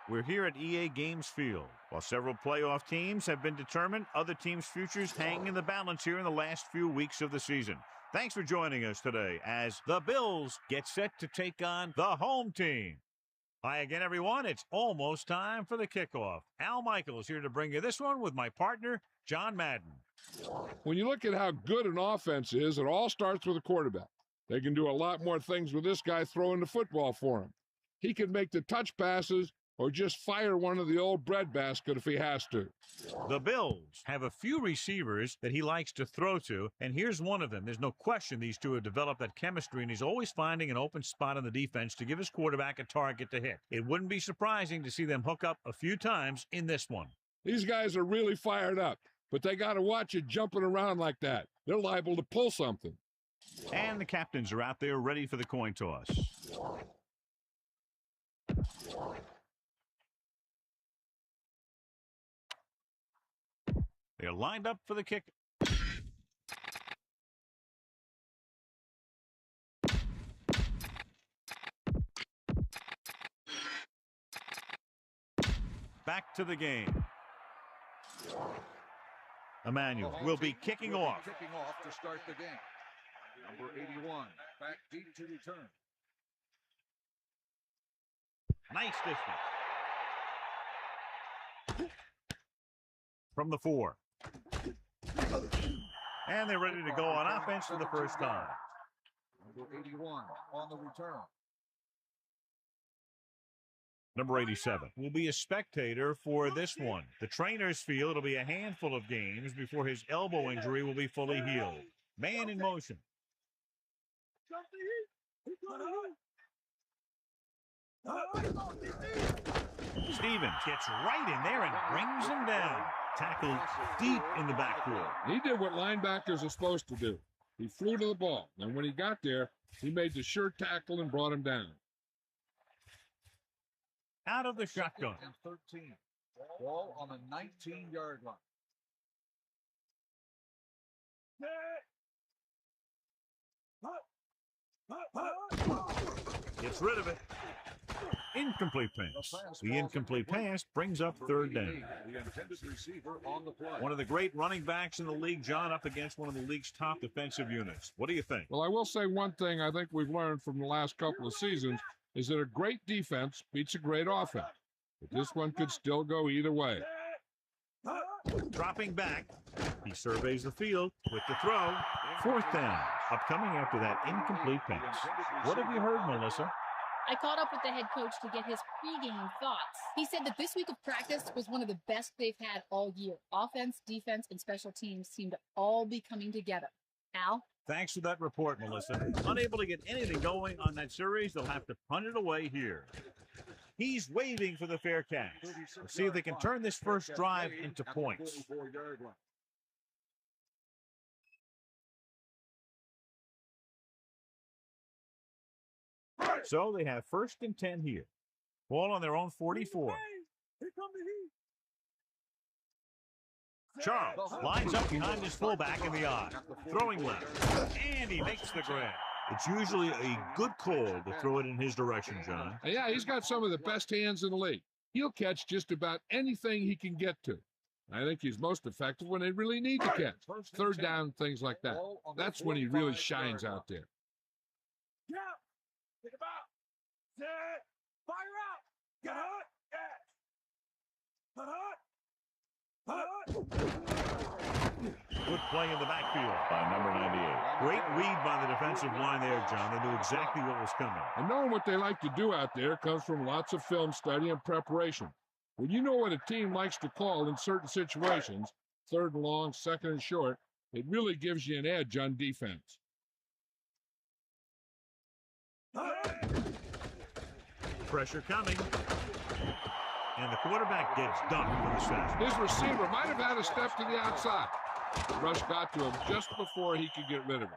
We're here at EA Games Field. While several playoff teams have been determined, other teams' futures hang in the balance here in the last few weeks of the season. Thanks for joining us today as the Bills get set to take on the home team. Hi again, everyone. It's almost time for the kickoff. Al Michaels here to bring you this one with my partner, John Madden. When you look at how good an offense is, it all starts with a quarterback. They can do a lot more things with this guy throwing the football for him. He can make the touch passes or just fire one of the old breadbasket if he has to. The Bills have a few receivers that he likes to throw to, and here's one of them. There's no question these two have developed that chemistry, and he's always finding an open spot on the defense to give his quarterback a target to hit. It wouldn't be surprising to see them hook up a few times in this one. These guys are really fired up, but they got to watch it jumping around like that. They're liable to pull something. And the captains are out there ready for the coin toss. They're lined up for the kick. Back to the game. Emmanuel will be kicking off. Kicking off to start the game. Number 81, back deep to return. Nice distance. From the 4. And they're ready to go on offense for the first time. Number 81 on the return. Number 87 will be a spectator for this one. The trainers feel it'll be a handful of games before his elbow injury will be fully healed. Man in motion. Stevens gets right in there and brings him down. Tackled deep in the backfield. He did what linebackers are supposed to do. He flew to the ball, and when he got there, he made the sure tackle and brought him down. Out of the shotgun. And 13. Ball on the 19-yard line. Gets rid of it. Incomplete pass. The incomplete pass brings up third down. The intended receiver on the play. One of the great running backs in the league, John, up against one of the league's top defensive units. What do you think? Well, I will say one thing I think we've learned from the last couple of seasons is that a great defense beats a great offense. But this one could still go either way. Dropping back, he surveys the field with the throw. Fourth down, upcoming after that incomplete pass. What have you heard, Melissa? I caught up with the head coach to get his pregame thoughts. He said that this week of practice was one of the best they've had all year. Offense, defense, and special teams seem to all be coming together. Al? Thanks for that report, Melissa. Unable to get anything going on that series, they'll have to punt it away here. He's waiting for the fair catch. Let's see if they can turn this first drive into points. So they have 1st and 10 here. Ball on their own 44. Charles lines up behind his fullback in the eye. Throwing left. And he makes the grab. It's usually a good call to throw it in his direction, John. Yeah, he's got some of the best hands in the league. He'll catch just about anything he can get to. I think he's most effective when they really need to catch. Third down, things like that. That's when he really shines out there. Yeah. Think about. Set. Fire out. Get hot. Hot. Good play in the backfield by number 98. Great read by the defensive line there, John. They knew exactly what was coming. And knowing what they like to do out there comes from lots of film study and preparation. When you know what a team likes to call in certain situations, 3rd and long, 2nd and short, it really gives you an edge on defense. Pressure coming. And the quarterback gets dunked for the sack. His receiver might have had a step to the outside. The rush got to him just before he could get rid of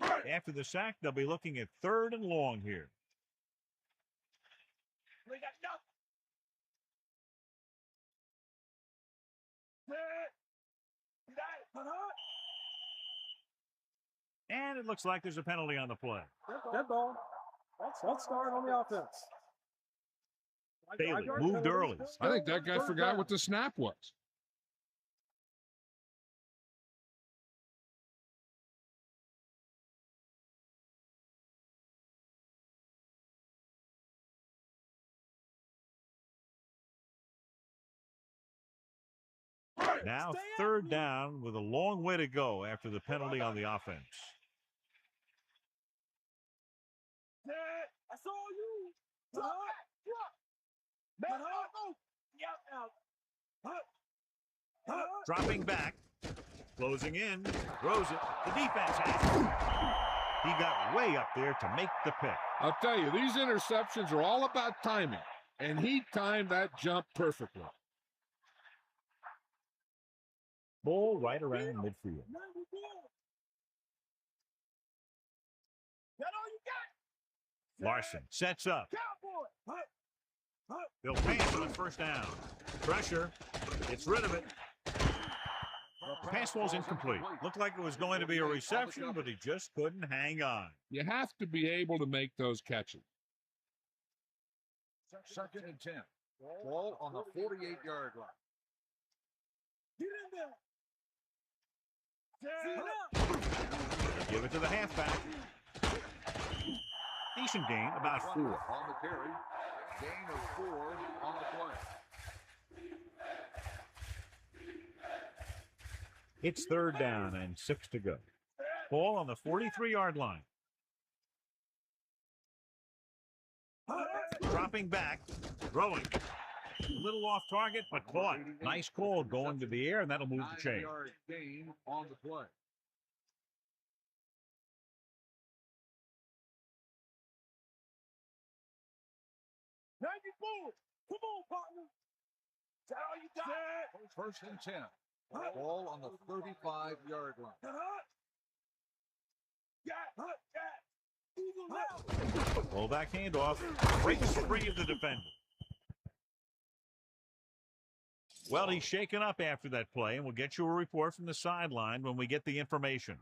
it. After the sack, they'll be looking at 3rd and long here. We got nothing. And it looks like there's a penalty on the play. Dead ball. Let's start on the offense. Bailey moved early. I think that guy forgot what the snap was. Now third down with a long way to go after the penalty on the offense. I saw you. Dropping back, closing in, throws it. The defense has it. He got way up there to make the pick. I'll tell you, these interceptions are all about timing, and he timed that jump perfectly. Ball right around midfield. Larson sets up. They'll pass on first down. Pressure. Gets rid of it. The pass ball's incomplete. Looked like it was going to be a reception, but he just couldn't hang on. You have to be able to make those catches. 2nd and 10. Ball on the 48-yard line. Get in there. Give it to the halfback. Decent gain, about 4. On the carry. Gain of 4 on the play. It's third down and 6 to go. Ball on the 43-yard line. Dropping back, throwing. A little off target, but caught. Nice call going to the air, and that'll move the chain. 9-yard gain on the play. Come on, partner. Is that all you got? 1st and 10. Ball on the 35-yard line. Pull back handoff. Breaks free of the defender. Well, he's shaken up after that play, and we'll get you a report from the sideline when we get the information.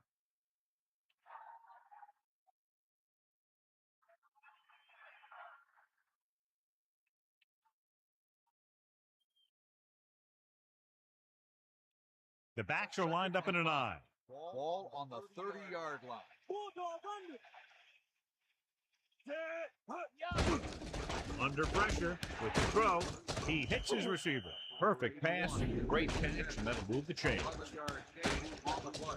The backs are lined up in an I. Ball on the 30-yard line. Under pressure with the throw. He hits his receiver. Perfect pass, great catch, and that'll move the chain. 11-yard gain on the play.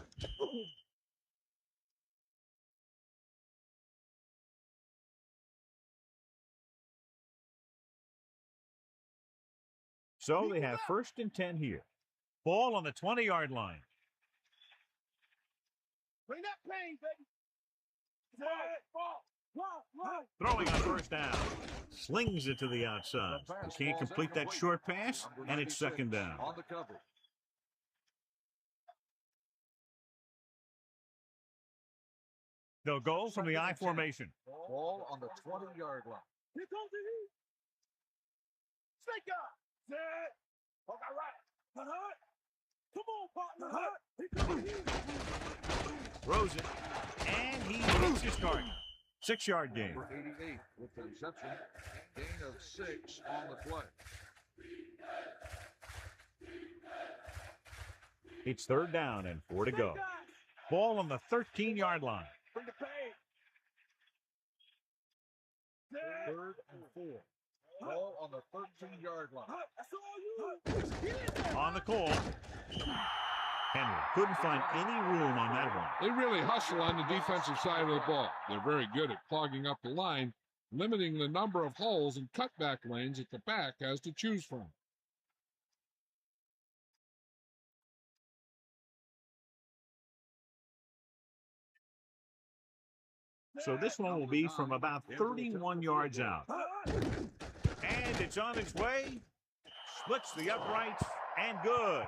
So they have 1st and 10 here. Ball on the 20-yard line. Bring that pain, baby. Throwing on first down. Slings it to the outside. He can't complete that short pass, and it's 2nd down. On the cover. They'll go from the I formation. Ball on the 20-yard line. Here comes the heat. Snake up. Set. Okay, right. Come on, partner. Here comes the heat. Throws it, and he hits his target. 6-yard gain. Number 88 with the reception. Gain of 6 on the play. It's 3rd down and 4 to go. Ball on the 13-yard line. Bring the pain. 3rd and 4. Ball on the 13-yard line. That's all you. On the call. Henry couldn't find any room on that one. They really hustle on the defensive side of the ball. They're very good at clogging up the line, limiting the number of holes and cutback lanes that the back has to choose from. So this one will be from about 31 yards out. And it's on its way. Splits the uprights and good.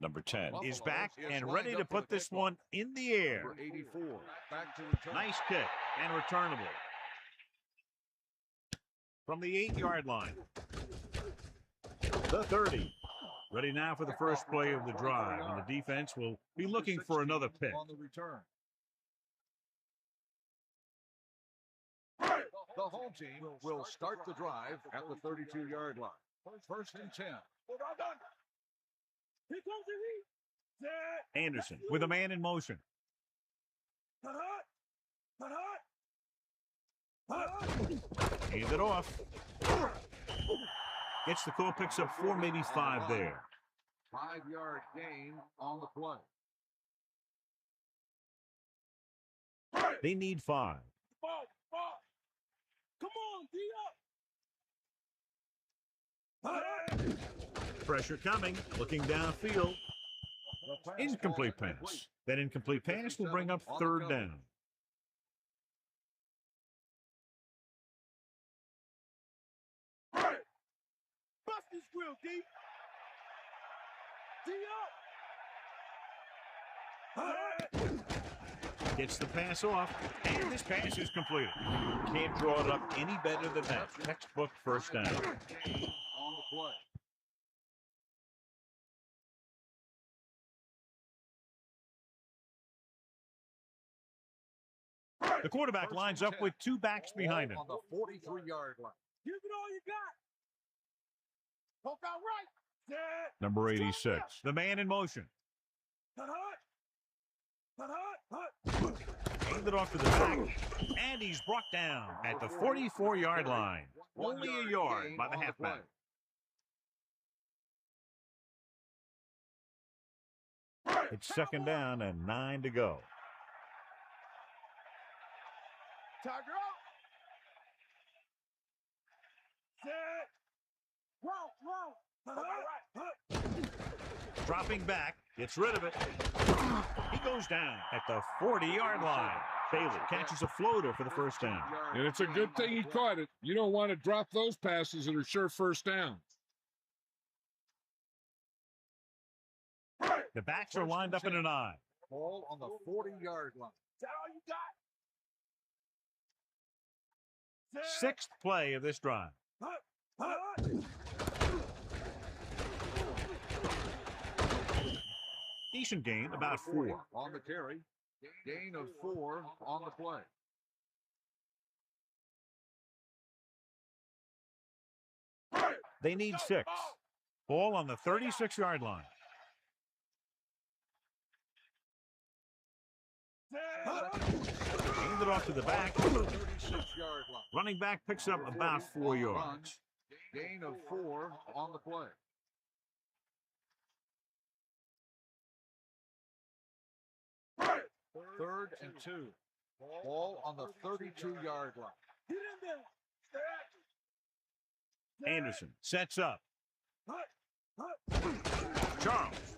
Number 10 is Buffalo back is and lined ready up to for put the this kickoff. one in the air. Number 84, back to return. Nice kick and returnable. From the 8-yard line. The 30. Ready now for the first play of the drive, and the defense will be looking for another pick. On the return. The home team will start the drive at the 32-yard line. First and 10. Here comes the heat. Set. Anderson with a man in motion. Hand it off. Gets the call, picks up 4, maybe 5 there. 5-yard gain on the play. They need 5. Ball. Come on, D up. Pressure coming, looking downfield. Incomplete pass. That incomplete pass will bring up third down. Bust his grill, D. D up. Gets the pass off, and this pass is completed. Can't draw it up any better than that. Textbook first down. On the play. The quarterback lines up with 2 backs behind him. On the 43-yard line. Give it all you got. Poke out right. Set. Number 86, the man in motion. Hut. Hand it off to the back, and he's brought down at the 44-yard line. Only a yard by the halfback. It's second down and 9 to go. Tiger out. Set. Roll. Hut. Dropping back, gets rid of it. He goes down at the 40-yard line. Bailey catches a floater for the first down. And it's a good thing he caught it. You don't want to drop those passes that are sure first downs. The backs are lined up in an eye. Ball on the 40-yard line. Is that all you got? Set. 6th play of this drive. Hut. Decent gain, about 4. On the carry. Gain of 4 on the play. They need 6. Ball on the 36-yard line. Hand it off to the back. 36-yard line. Running back picks up about 4 yards. Gain of 4 on the play. Third and 2. Ball on the 32-yard line. Get in there. Anderson sets up. Hut. Charles.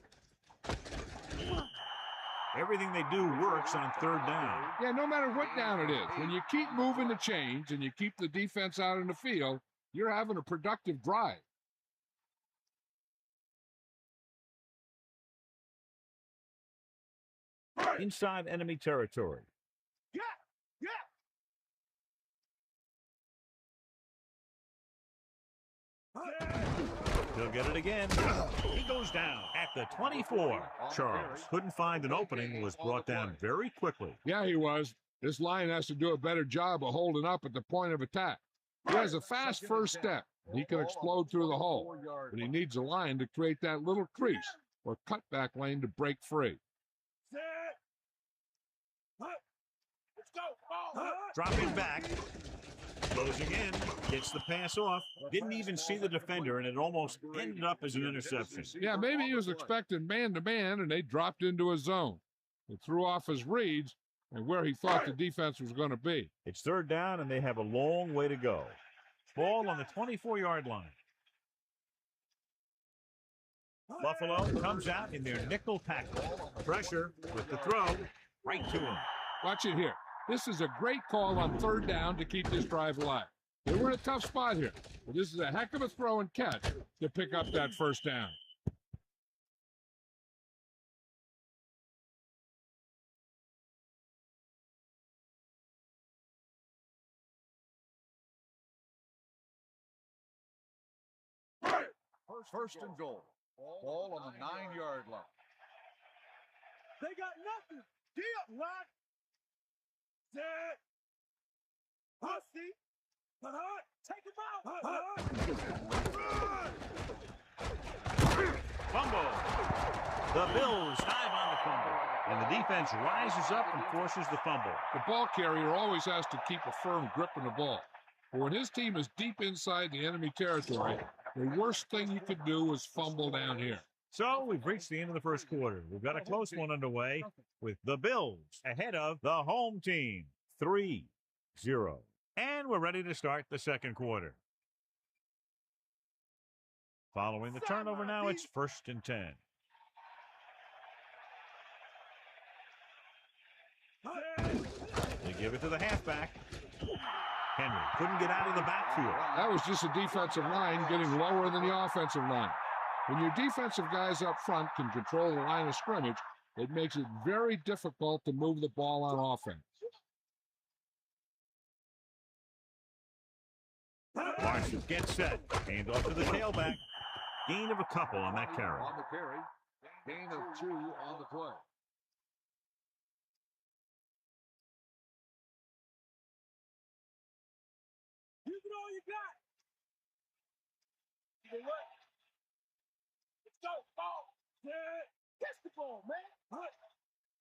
Everything they do works on third down. Yeah, no matter what down it is, when you keep moving the chains and you keep the defense out in the field, you're having a productive drive. Inside enemy territory. Yeah. He'll get it again. He goes down at the 24. Charles couldn't find an opening and was brought down very quickly. Yeah, he was. This line has to do a better job of holding up at the point of attack. He has a fast first step. He can explode through the hole, but he needs a line to create that little crease or cutback lane to break free. Set. Hut. Let's go. Ball. Dropping back. Closing in. Gets the pass off. Didn't even see the defender, and it almost ended up as an interception. Yeah, maybe he was expecting man-to-man, and they dropped into a zone. It threw off his reads and where he thought the defense was going to be. It's third down, and they have a long way to go. Ball on the 24-yard line. Buffalo comes out in their nickel tackle. Pressure with the throw right to him. Watch it here. This is a great call on third down to keep this drive alive. They were in a tough spot here, but this is a heck of a throw and catch to pick up that first down. First and goal. Ball on the 9-yard line. They got nothing. Get up, line. Set. Hussy. Take him out. Fumble. The Bills dive on the fumble, and the defense rises up and forces the fumble. The ball carrier always has to keep a firm grip on the ball. But when his team is deep inside the enemy territory, the worst thing you could do is fumble down here. So we've reached the end of the first quarter. We've got a close one underway with the Bills ahead of the home team, 3-0. And we're ready to start the second quarter. Following the turnover now, it's 1st and 10. They give it to the halfback. Henry couldn't get out of the backfield. That was just a defensive line getting lower than the offensive line. When your defensive guys up front can control the line of scrimmage, it makes it very difficult to move the ball on offense. Marshall gets set. Hand off to the tailback. Gain of a couple on that carry. On the carry. Gain of 2 on the play. Use it all you got. You know what? Let's go. Ball. Set. Catch the ball, man.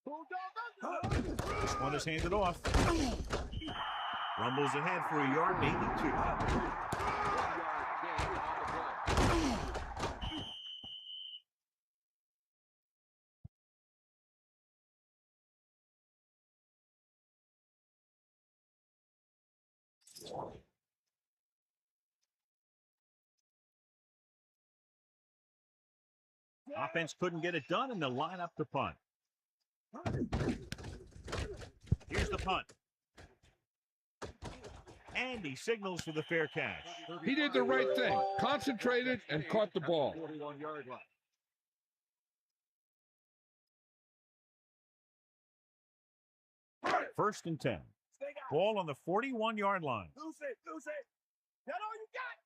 Bulldog. This one is handed off. Rumbles ahead for a yard, maybe 2. 1-yard gain on the play. Offense couldn't get it done, and they'll line up to punt. Here's the punt. And he signals for the fair catch. He did the right thing, concentrated and caught the ball. 41-yard line. First and 10. Ball on the 41-yard line. Lose it. That all you got?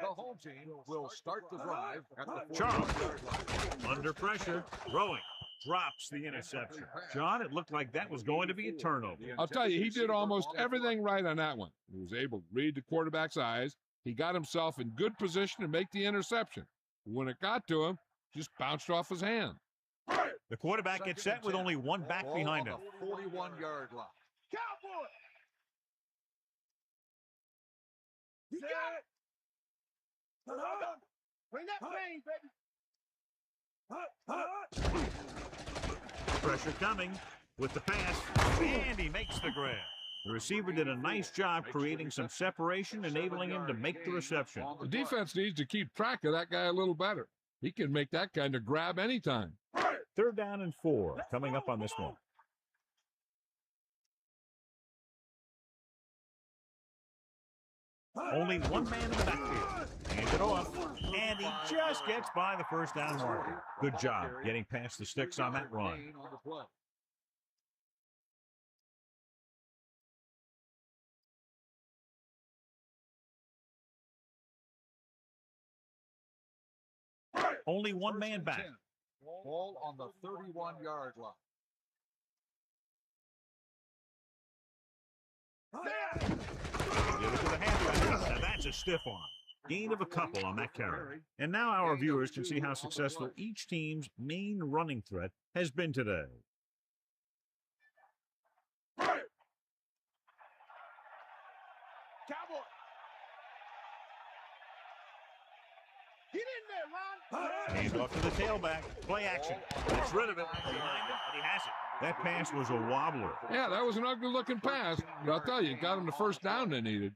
The home team will start the drive at the Charles 41-yard line. under pressure, throwing, drops the interception. John, it looked like that was going to be a turnover. I'll tell you, he did almost everything right on that one. He was able to read the quarterback's eyes. He got himself in good position to make the interception. When it got to him, just bounced off his hand. The quarterback gets set with only one back Ball behind him. on the 41-yard line. Cowboy. You got it. Bring that plane, baby. Pressure coming with the pass, and he makes the grab. The receiver did a nice job creating some separation, enabling him to make the reception. The defense needs to keep track of that guy a little better. He can make that kind of grab anytime. 3rd down and 4 coming up on this one. Only one man in the backfield. Hands it off, and he just gets by the first down marker. Good job getting past the sticks on that run. Gain on the play. Only one First man and back. 10. Ball on the 31-yard line. Give it to the halfback. Now that's a stiff arm. Gain of a couple on that carry. And now our viewers can see how successful each team's main running threat has been today. Cowboy. Get in there, Ron. Hands off to the tailback. Play action. Gets rid of it. Behind him, but he has it. That pass was a wobbler. Yeah, that was an ugly-looking pass. But I'll tell you, it got him the first down they needed.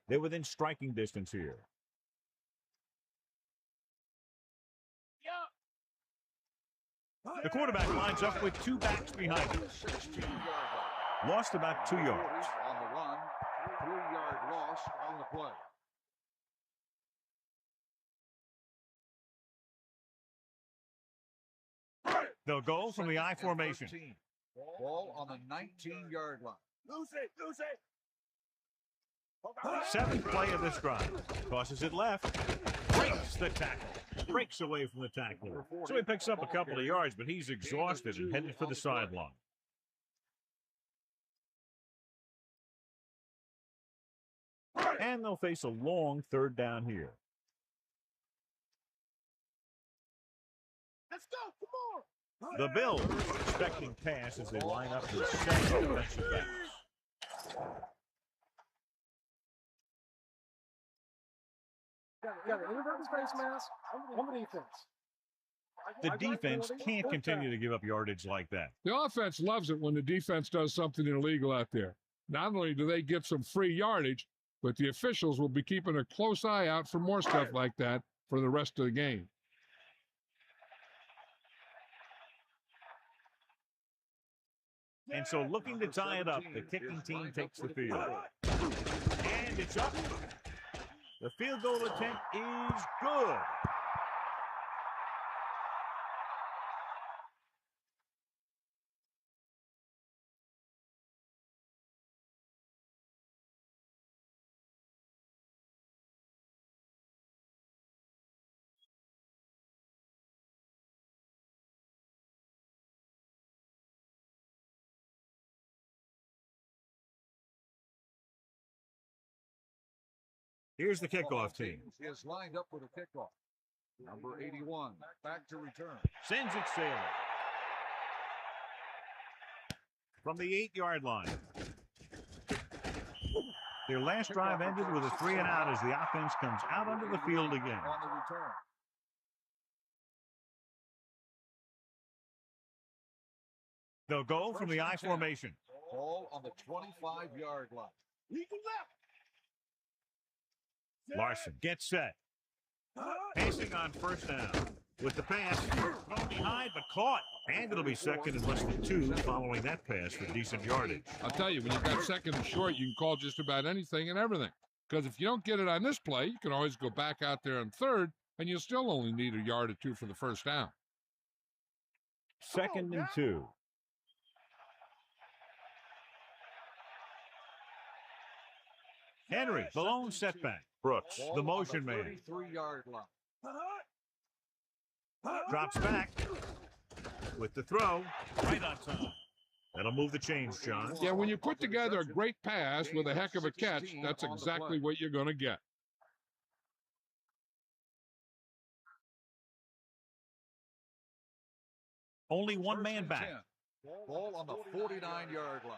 They're within striking distance here. The quarterback lines up with 2 backs behind him. 16-yard line. Lost about 2 yards. On the run, 3-yard loss on the play. They'll go from the I formation. 13. Ball on the 19-yard line. Lose it. 7th play of this drive. Tosses it left. Breaks the tackle. Breaks away from the tackler. So he picks up a couple of yards, but he's exhausted and headed for the sideline. And they'll face a long 3rd down here. Let's go. Come on. The Bills expecting pass as they line up with 7 defensive backs. Got an inverted face mask on the defense. The defense can't continue to give up yardage like that. The offense loves it when the defense does something illegal out there. Not only do they get some free yardage, but the officials will be keeping a close eye out for more stuff like that for the rest of the game. And so looking to tie it up, the kicking team takes the field. And it's up. The field goal attempt is good. Here's the kickoff team. Is lined up for the kickoff. Number 81, back to return. Sends it sailing. From the 8-yard line. Their last drive ended with a 3-and-out as the offense comes out onto the field again. On the return. They'll go from the I formation. Ball on the 25-yard line. Lead to left. Larson gets set. Pacing on 1st down. With the pass, thrown behind but caught. And it'll be 2nd and less than 2 following that pass for decent yardage. I'll tell you, when you've got 2nd and short, you can call just about anything and everything. Because if you don't get it on this play, you can always go back out there on 3rd, and you'll still only need a yard or 2 for the 1st down. 2nd and 2. Henry, the lone setback. Brooks, the motion man. 33-yard line. Drops back with the throw. Right on time. That'll move the chains, John. Yeah, when you put together a great pass with a heck of a catch, that's exactly what you're going to get. Only one man back. Ball on the 49-yard line.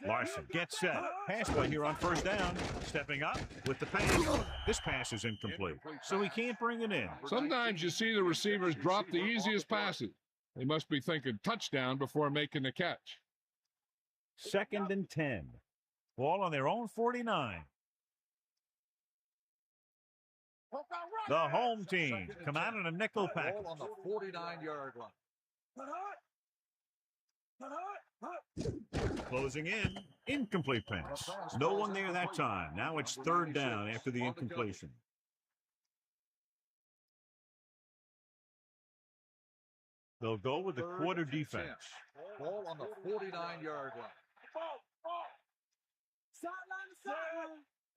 Larson gets set. Pass play here on 1st down. Stepping up with the pass. This pass is incomplete, so he can't bring it in. Sometimes you see the receivers drop the easiest passes. They must be thinking touchdown before making the catch. 2nd and 10. Ball on their own 49. The home team come out in a nickel package. Ball on the 49-yard line. Closing in. Incomplete pass. No one there that time. Now it's 3rd down after the incompletion. They'll go with the quarter defense. Ball on the 49-yard line.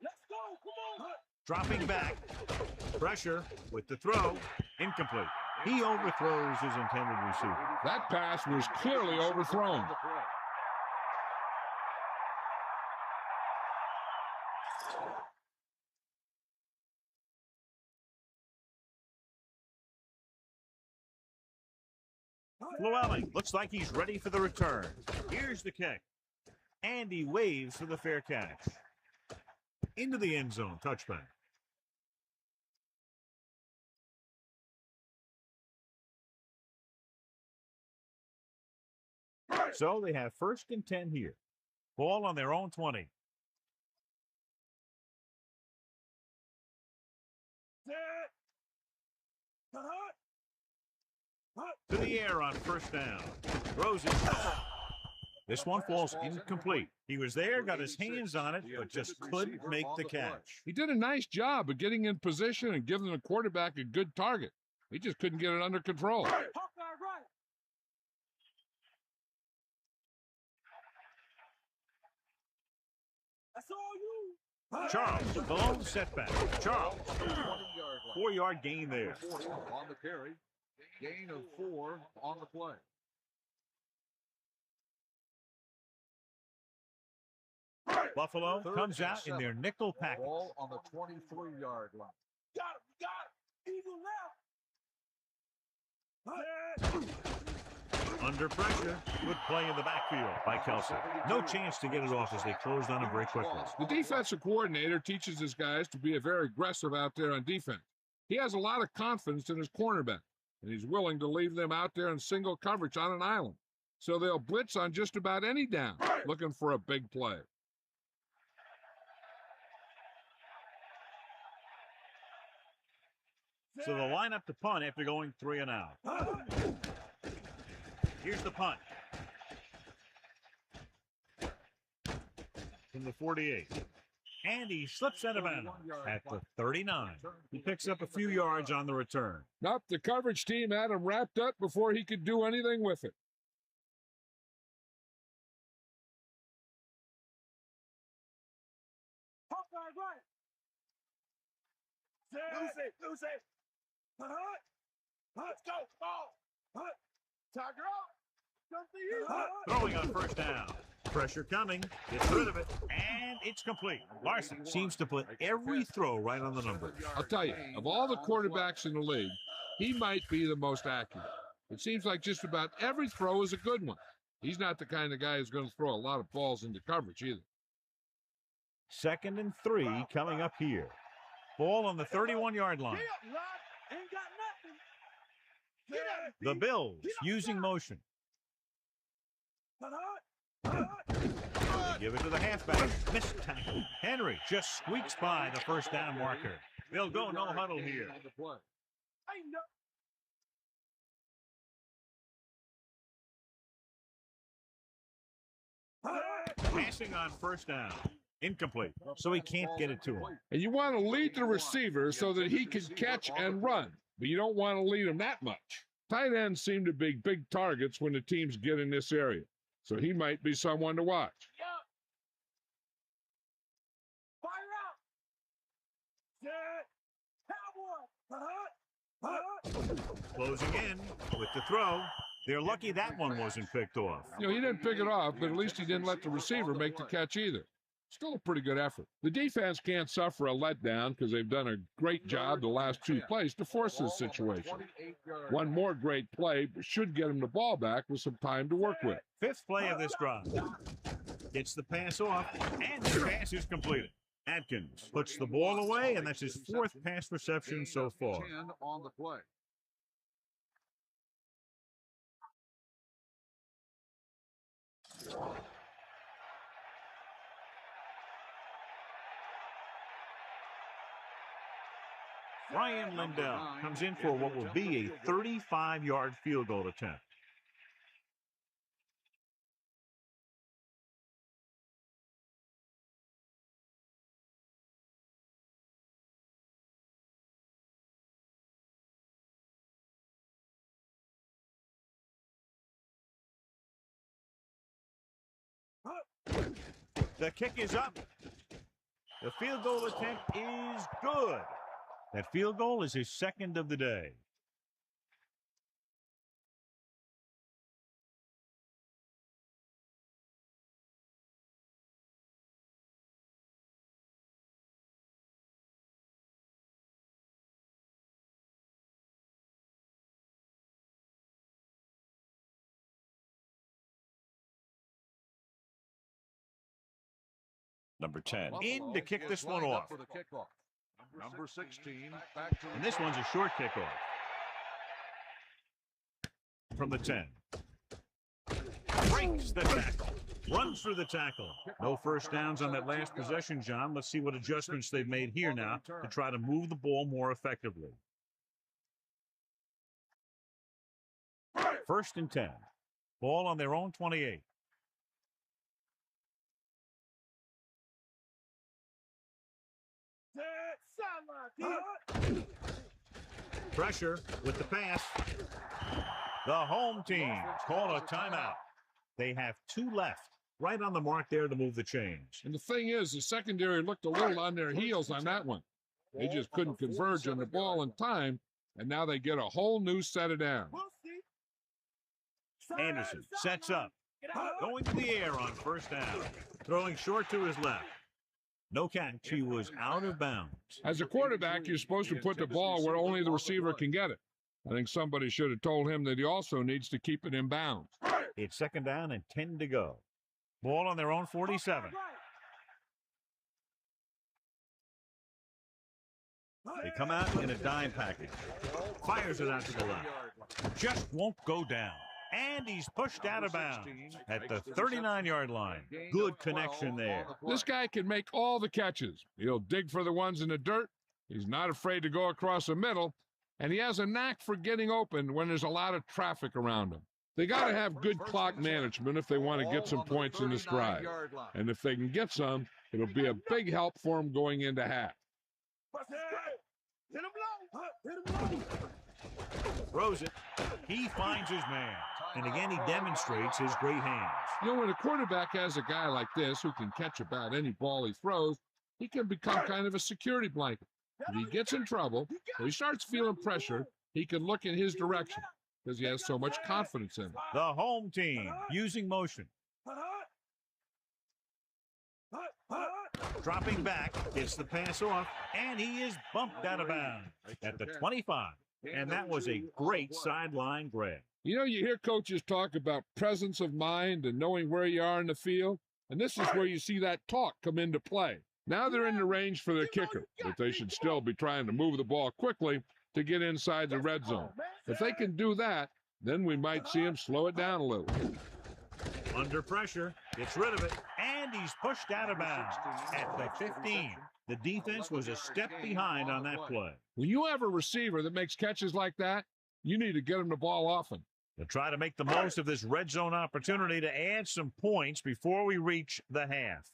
Let's go. Come on. Dropping back. Pressure with the throw. Incomplete. He overthrows his intended receiver. That pass was clearly overthrown. Llewellyn looks like he's ready for the return. Here's the kick. And he waves for the fair catch. Into the end zone. Touchback. So they have 1st and 10 here. Ball on their own 20. To the air on 1st down. Throws it. This one falls incomplete. He was there, got his hands on it, but just couldn't make the catch. He did a nice job of getting in position and giving the quarterback a good target. He just couldn't get it under control. Hawkeye right. Charles, below the setback. Charles, 20-yard line. 4-yard gain there. 40 on the carry. Gain of 4 on the play. Buffalo Third comes and out in 7. their nickel package. Ball on the 23-yard line. Got him. Eagle now. Under pressure. Good play in the backfield by Kelsey. No chance to get it off as they closed on him very quickly. The defensive coordinator teaches his guys to be very aggressive out there on defense. He has a lot of confidence in his cornerback, and he's willing to leave them out there in single coverage on an island. So they'll blitz on just about any down, looking for a big play. So they'll line up to punt after going 3 and out. Here's the punt. From the 48. And he slips out of bounds at the 39. He picks up a few yards on the return. Nope, the coverage team had him wrapped up before he could do anything with it. Hawkeye right. Lose it. Let's go. Ball. Tiger out. Throwing on first down. Pressure coming. Gets rid of it. And it's complete. Larson seems to put every throw right on the number. I'll tell you, of all the quarterbacks in the league, he might be the most accurate. It seems like just about every throw is a good one. He's not the kind of guy who's going to throw a lot of balls into coverage either. 2nd and 3 coming up here. Ball on the 31-yard line. Ain't got nothing. The Bills using motion. They give it to the halfback. Missed tackle. Henry just squeaks by the first down marker. They'll go no huddle here. Passing on first down. Incomplete, so he can't get it to him. And you want to lead the receiver so that he can catch and run, but you don't want to lead him that much. Tight ends seem to be big targets when the teams get in this area, so he might be someone to watch. Closing in with the throw. They're lucky that one wasn't picked off. You know, he didn't pick it off, but at least he didn't let the receiver make the catch either. Still a pretty good effort. The defense can't suffer a letdown because they've done a great job the last 2 plays to force this situation. One more great play should get him the ball back with some time to work with. 5th play of this drive. Gets the pass off, and the pass is completed. Atkins puts the ball away, and that's his 4th pass reception so far. 10 on the play. Ryan Lindell comes in for what will be a 35-yard field goal attempt. The kick is up. The field goal attempt is good. That field goal is his 2nd of the day. Number 10 in to kick this one off. Number 16, back to And this one's a short kickoff. From the 10. Breaks the tackle. Runs through the tackle. No first downs on that last possession, John. Let's see what adjustments they've made here now to try to move the ball more effectively. 1st and 10. Ball on their own 28. Pressure with the pass. The home team call a timeout. They have 2 left right on the mark there to move the chains. And the thing is, the secondary looked a little on their heels on that one. They just couldn't converge on the ball in time, and now they get a whole new set of downs. Anderson sets up, going to the air on first down, throwing short to his left. No catch. He was out of bounds. As a quarterback, you're supposed to put the ball where only the receiver can get it. I think somebody should have told him that he also needs to keep it in bounds. It's second down and 10 to go. Ball on their own 47. They come out in a dime package. Fires it out to the left. Just won't go down. And he's pushed out of bounds at the 39-yard line. Good connection there. This guy can make all the catches. He'll dig for the ones in the dirt. He's not afraid to go across the middle. And he has a knack for getting open when there's a lot of traffic around him. They got to have good clock management if they want to get some points in this drive. And if they can get some, it'll be a big help for them going into half. Throws it. He finds his man. And again, he demonstrates his great hands. You know, when a quarterback has a guy like this who can catch about any ball he throws, he can become kind of a security blanket. If he gets in trouble, or he starts feeling pressure, he can look in his direction because he has so much confidence in him. The home team using motion. Dropping back, gets the pass off, and he is bumped out of bounds at the 25. And that was a great sideline grab. You know, you hear coaches talk about presence of mind and knowing where you are in the field, and this is where you see that talk come into play. Now they're in the range for their kicker, but they should still be trying to move the ball quickly to get inside the red zone. If they can do that, then we might see him slow it down a little. Under pressure, gets rid of it, and he's pushed out of bounds at the 15. The defense was a step behind on that play. When you have a receiver that makes catches like that, you need to get him the ball often. They'll try to make the most of this red zone opportunity to add some points before we reach the half.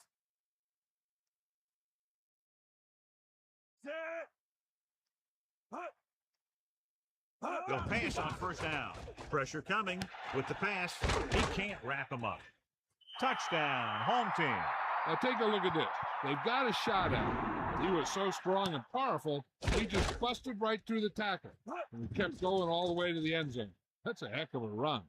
They'll pass on first down. Pressure coming with the pass. He can't wrap him up. Touchdown, home team. Now take a look at this. They've got a shot at him. He was so strong and powerful, he just busted right through the tackle and kept going all the way to the end zone. That's a heck of a run.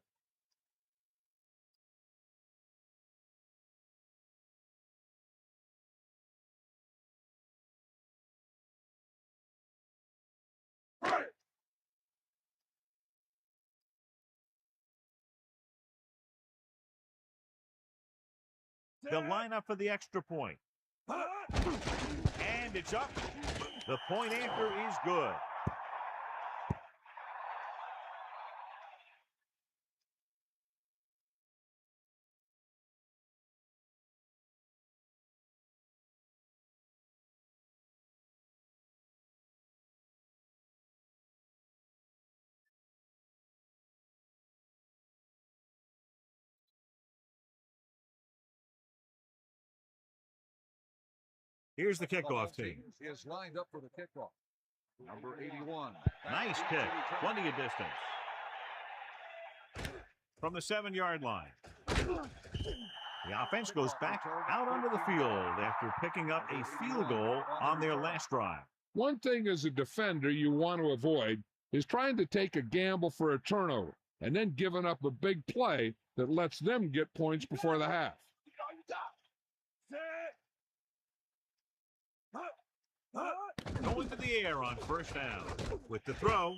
They'll line up for the extra point. And it's up. The point after is good. Here's the kickoff team. Is lined up for the kickoff. Number 81. Nice kick. Plenty of distance. From the 7-yard line. The offense goes back out onto the field after picking up a field goal on their last drive. One thing as a defender you want to avoid is trying to take a gamble for a turnover and then giving up a big play that lets them get points before the half. Going to the air on first down. With the throw,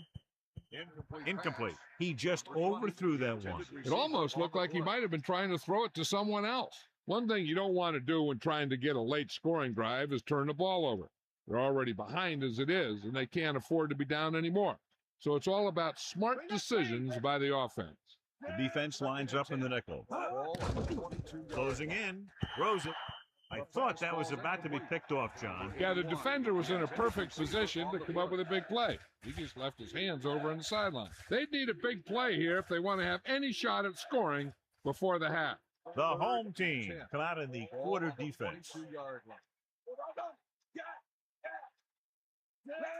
incomplete. He just overthrew that one. It almost looked like he might have been trying to throw it to someone else. One thing you don't want to do when trying to get a late scoring drive is turn the ball over. They're already behind as it is, and they can't afford to be down anymore. So it's all about smart decisions by the offense. The defense lines up in the nickel. Closing in, throws it. I thought that was about to be picked off, John. Yeah, the defender was in a perfect position to come up with a big play. He just left his hands over on the sideline. They'd need a big play here if they want to have any shot at scoring before the half. The home team come out in the quarter defense. Let's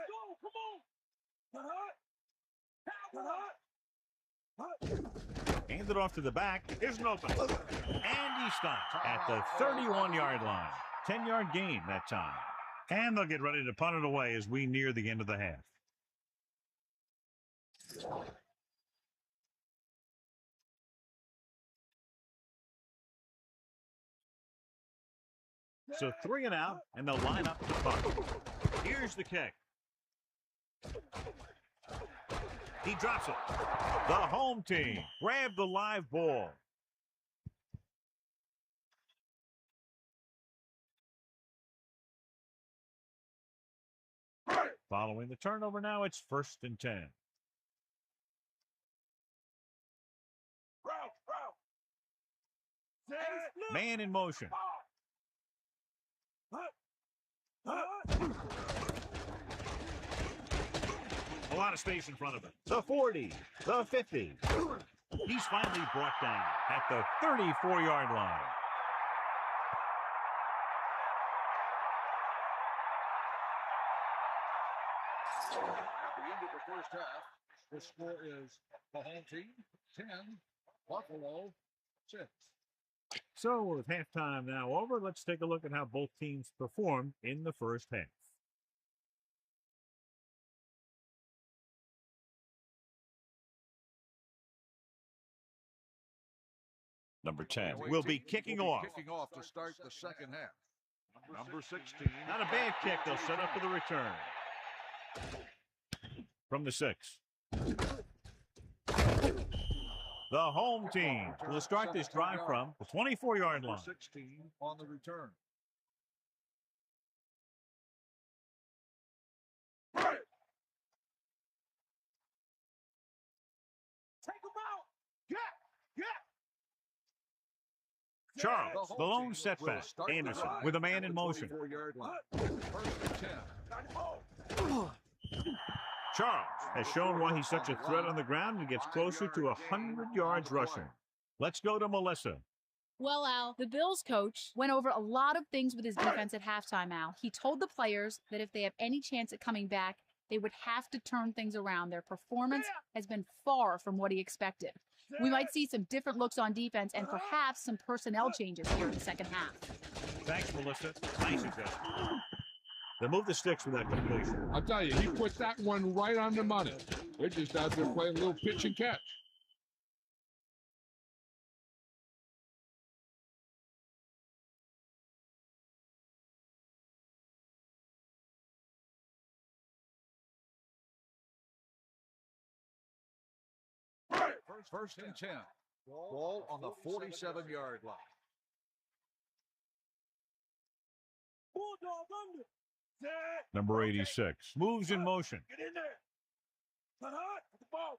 go, come on. Hand it off to the back. Here's an open. And he stops at the 31-yard line. 10-yard gain that time. And they'll get ready to punt it away as we near the end of the half. So 3 and out, and they'll line up to punt. Here's the kick. He drops it. The home team grabbed the live ball. Following the turnover now, it's 1st and 10. Man in motion. A lot of space in front of him. The 40, the 50. He's finally brought down at the 34-yard line. At the end of the first half, the score is the home team 10, Buffalo 6. So with halftime now over, let's take a look at how both teams performed in the first half. Number 10 will be kicking off. Kicking off to start the second half. Number 16. Not a bad kick. They'll set up for the return. From the 6. The home team will start this drive from the 24-yard line. 16 on the return. Take him out. Yeah. Charles, the lone setback. Anderson with a man in motion. 24-yard line. First and 10. Charles has shown why he's such a threat on the ground and gets closer to 100 yards rushing. Let's go to Melissa. Well, Al, the Bills coach went over a lot of things with his defense at halftime, Al. He told the players that if they have any chance at coming back, they would have to turn things around. Their performance has been far from what he expected. We might see some different looks on defense and perhaps some personnel changes here in the second half. Thanks, Melissa. Nice adjustment. They move the sticks with that completion. I'll tell you, he put that one right on the money. They're just out there playing a little pitch and catch. First and 10. Ball on the 47-yard line. Bulldog under. Set. Number 86 moves in motion. Get in there. The ball.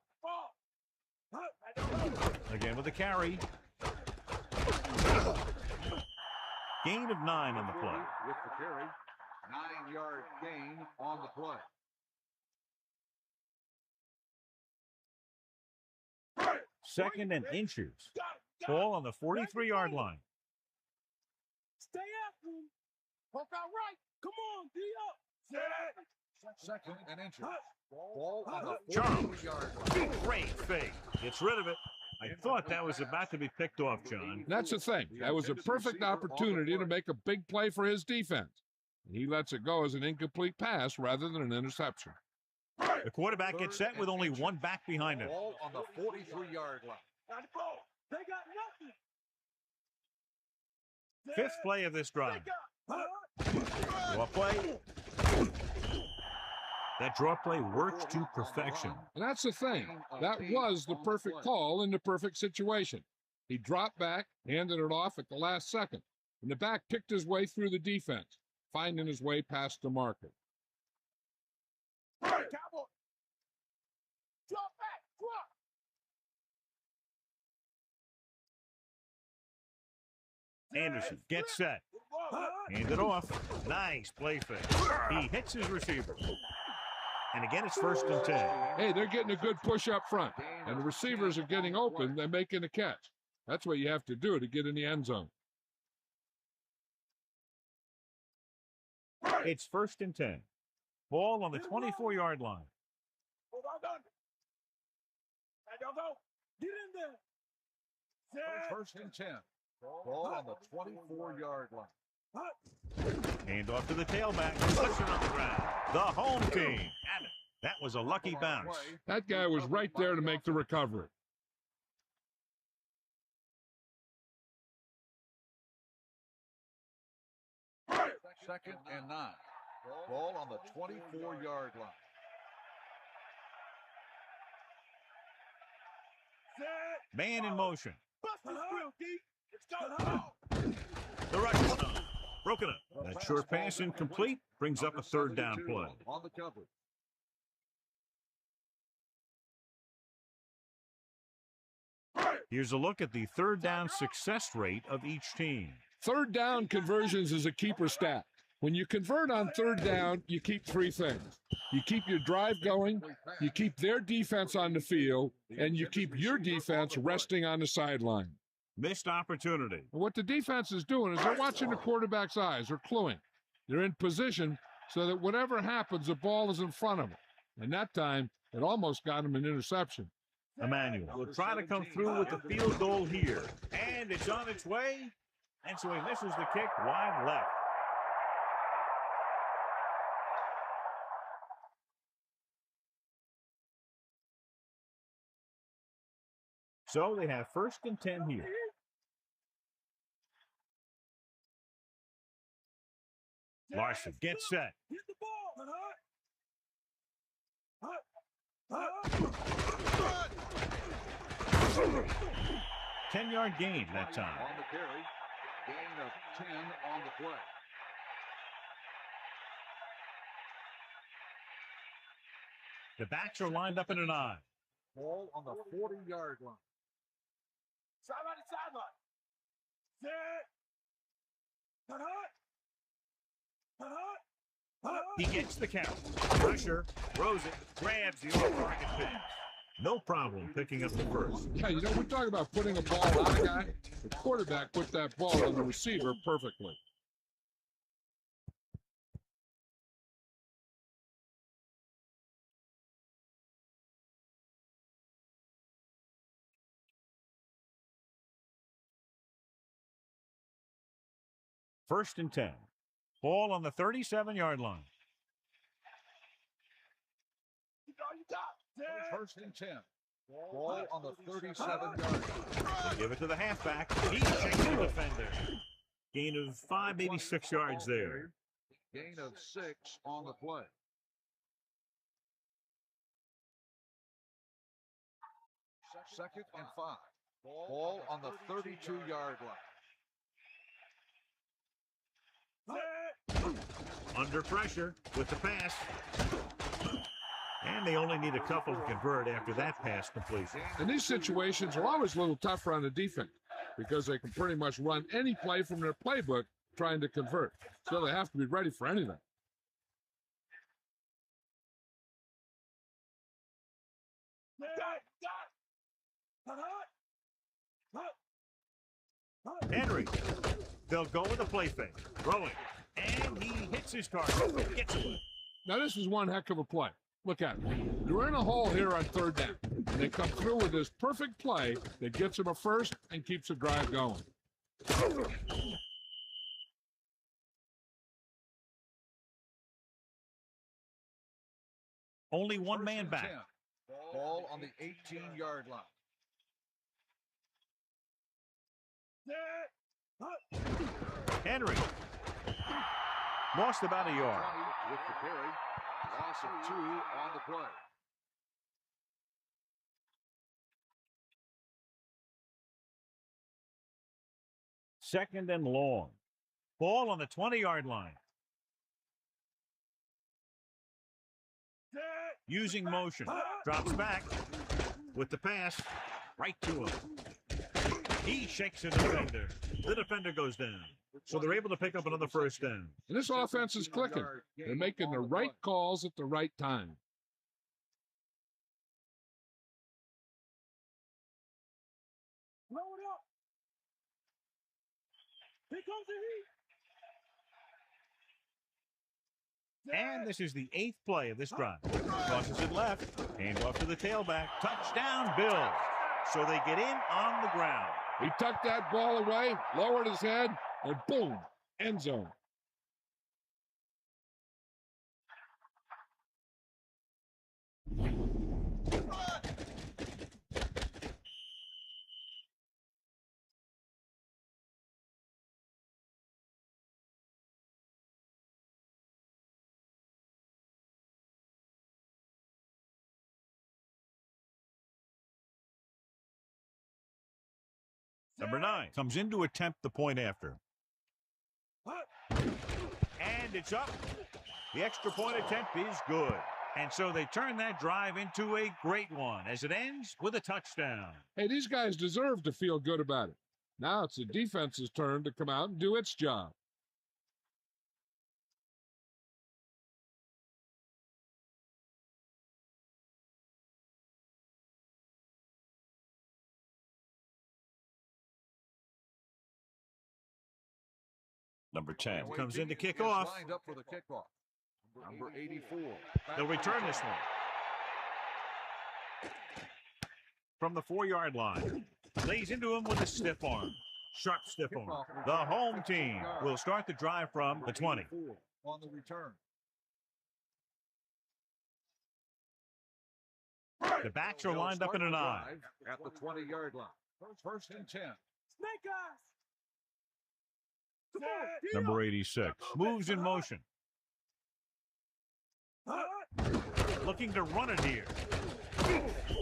Again with a carry. Gain of 9 on the play. With the carry. 9-yard gain on the play. Second and inches. Ball on the 43-yard line. Stay after him. Poke out right. Come on, D up. Set. Second and inches. Ball on the Charles. 40-yard line. Great fake. Gets rid of it. I thought that was about to be picked off, John. That's the thing. That was a perfect opportunity to make a big play for his defense. He lets it go as an incomplete pass rather than an interception. The quarterback gets set with only one back behind him. Ball on the 43-yard line. They got nothing. Fifth play of this drive. Draw play. That draw play works to perfection. And that's the thing. That was the perfect call in the perfect situation. He dropped back, handed it off at the last second, and the back picked his way through the defense, finding his way past the marker. Cowboy. Drop back. Drop. Anderson gets set. Hand it off. Nice play fake. He hits his receiver. And again, it's first and 10. Hey, they're getting a good push up front, and the receivers are getting open. They're making a catch. That's what you have to do to get in the end zone. It's first and 10. Ball on the 24-yard line. Hold on. There you go. Get in there. First and 10. Ball on the 24-yard line. Hand off to the tailback. Touchdown on the ground. The home team. Had it. That was a lucky bounce. That guy was right there to make the recovery. Second and 9. Ball on the 24-yard line. Man in motion. Bust this real deep. Let's go. The rush is done. Broken up. That short pass incomplete brings up a third down play. On the cover. Here's a look at the third down success rate of each team. Third down conversions is a keeper stat. When you convert on third down, you keep three things. You keep your drive going, you keep their defense on the field, and you keep your defense resting on the sideline. Missed opportunity. What the defense is doing is they're watching the quarterback's eyes. They're cluing. They're in position so that whatever happens, the ball is in front of them. And that time, it almost got him an interception. Emmanuel will try to come through with the field goal here. And it's on its way. And so he misses the kick wide left. So they have first and 10 here. Larson gets set. Hit the ball. 10-yard gain that time. On the carry. Gain of 10 on the play. The backs are lined up in an eye. Ball on the 40-yard line. Sideline to sideline. Set. He gets the count. Pressure, throws it, grabs the off-target pass. No problem picking up the first. Yeah, you know, we talk about putting a ball on a guy. The quarterback put that ball on the receiver perfectly. First and 10. Ball on the 37-yard line. First and 10. Ball on the 37-yard line. They give it to the halfback. He checks the defender. Gain of 5, maybe 6 yards there. Gain of 6 on the play. Second and 5. Ball on the 32-yard line. Under pressure with the pass. And they only need a couple to convert after that pass completion. And these situations are always a little tougher on the defense because they can pretty much run any play from their playbook trying to convert. So they have to be ready for anything. Henry. They'll go with a play fake. Throwing. And he hits his target. Gets away. Now, this is one heck of a play. Look at it. You're in a hole here on third down. And they come through with this perfect play that gets them a first and keeps the drive going. Only one man back. Ball on the 18-yard line. Henry. Lost about a yard. With the carry. Loss of 2 on the play. Second and long. Ball on the 20-yard line. Using motion. Drops back with the pass. Right to him. He shakes the defender. The defender goes down. So they're able to pick up another first down. And this offense is clicking. They're making the right calls at the right time. Blow it up. Here comes the heat. And this is the 8th play of this drive. Crosses it left. Hand off to the tailback. Touchdown, Bills. So they get in on the ground. He tucked that ball away, lowered his head, and boom, end zone. Number 9 comes in to attempt the point after. And it's up. The extra point attempt is good. And so they turn that drive into a great one as it ends with a touchdown. Hey, these guys deserve to feel good about it. Now it's the defense's turn to come out and do its job. Number 10 comes in to kick off. Lined up for the kickoff. Number 84. They'll return this one. From the 4-yard line. Lays into him with a stiff arm. Sharp stiff arm. The home team will start the drive from the 20. On the return. The backs are lined up in an eye. At the 20-yard line. First and 10. Snake eyes. Come on. Number 86 moves in motion. Looking to run it here.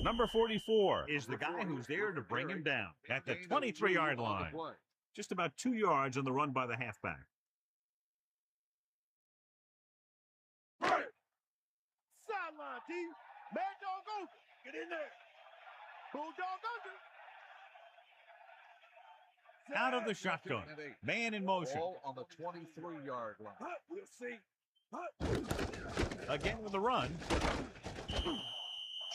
Number 44 is the guy who's there to bring him down at the 23-yard line. Just about 2 yards on the run by the halfback. Sideline, T. Mad dog open. Get in there. Bulldog under. Out of the shotgun. Man in motion. Ball on the 23-yard line. We'll see. Again with the run.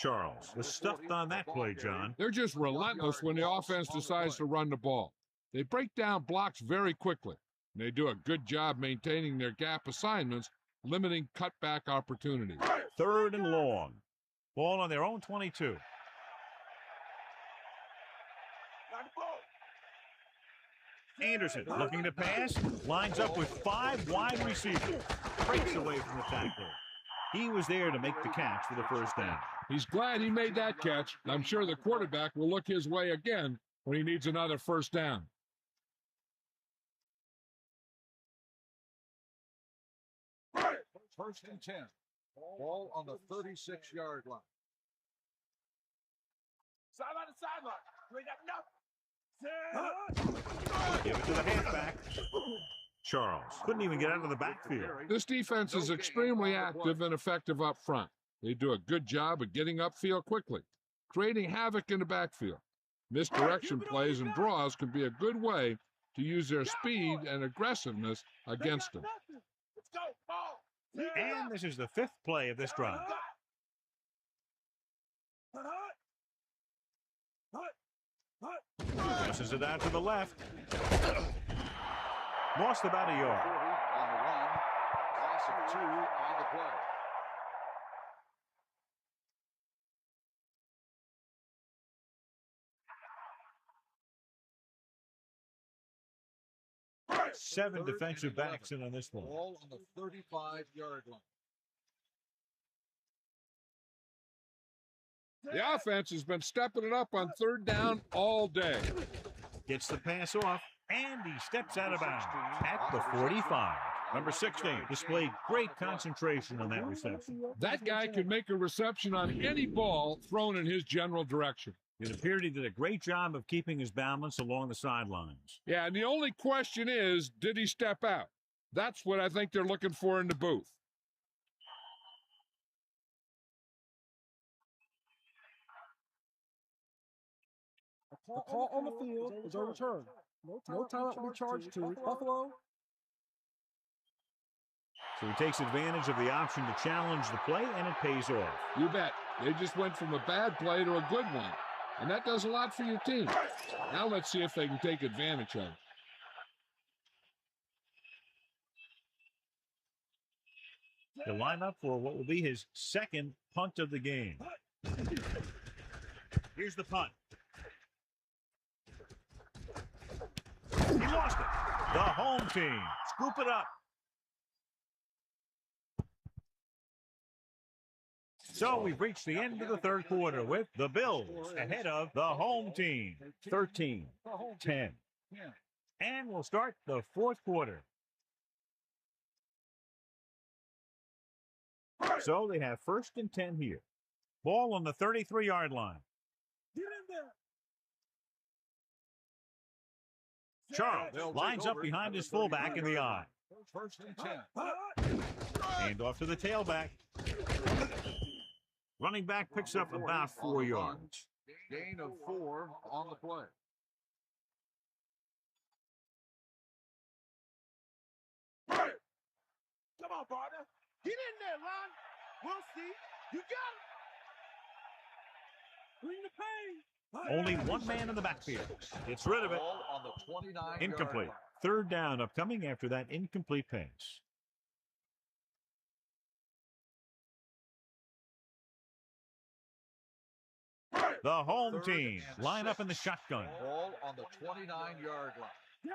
Charles was stuffed on that play, John. They're just relentless when the offense decides to run the ball. They break down blocks very quickly. And they do a good job maintaining their gap assignments, limiting cutback opportunities. 3rd and long. Ball on their own 22. Got the ball. Anderson looking to pass. Lines up with 5 wide receivers. Breaks away from the tackler. He was there to make the catch for the first down. He's glad he made that catch. I'm sure the quarterback will look his way again when he needs another first down. First and 10. Ball on the 36-yard line. Sideline to sideline. You ain't got enough. Give it to the halfback. Charles couldn't even get out of the backfield. This defense is extremely active and effective up front. They do a good job of getting upfield quickly, creating havoc in the backfield. Misdirection plays and draws can be a good way to use their speed and aggressiveness against them. Let's go. Ball. And this is the 5th play of this drive. Passes it out to the left. Lost about a yard. 40 on the run. Loss of 2 on the play. Seven Third defensive and 11. backs in on this one. Ball on the 35-yard line. The offense has been stepping it up on 3rd down all day. Gets the pass off, and he steps out of bounds at the 45. Number 16 displayed great concentration on that reception. That guy can make a reception on any ball thrown in his general direction. It appeared he did a great job of keeping his balance along the sidelines. Yeah, and the only question is, did he step out? That's what I think they're looking for in the booth. The call on the field is overturned. No time will be charged to Buffalo. So he takes advantage of the option to challenge the play, and it pays off. You bet. They just went from a bad play to a good one. And that does a lot for your team. Now let's see if they can take advantage of it. He'll line up for what will be his 2nd punt of the game. Here's the punt. He lost it. The home team scoop it up. So we've reached the end of the third quarter with the Bills ahead of the home team, 13-10. And we'll start the fourth quarter. So they have 1st and 10 here. Ball on the 33-yard line. Get in there. Charles lines up behind his fullback in the I. 1st and 10. Hand off to the tailback. Running back picks up about 4 yards. Gain of 4 on the play. Come on, partner. Get in there, Ron. We'll see. You got it. Bring the pain. Only one man in the backfield. Gets rid of it. Ball on the 29-yard Incomplete. line. Third down upcoming after that incomplete pass. The home team line up in the shotgun. Ball on the 29-yard line. Yeah.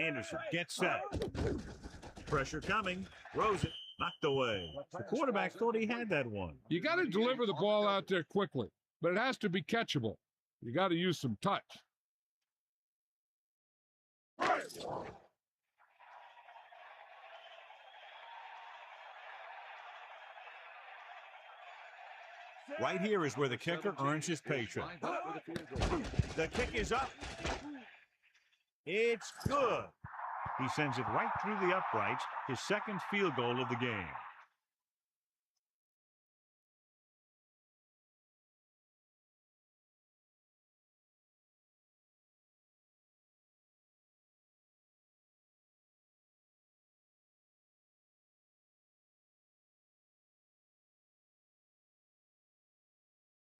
Anderson gets set. Pressure coming. Throws it. Knocked away. The quarterback thought he had that one. You got to deliver the ball out there quickly, but it has to be catchable. You got to use some touch. Right here is where the kicker earns his paycheck. The kick is up. It's good. He sends it right through the uprights, his second field goal of the game.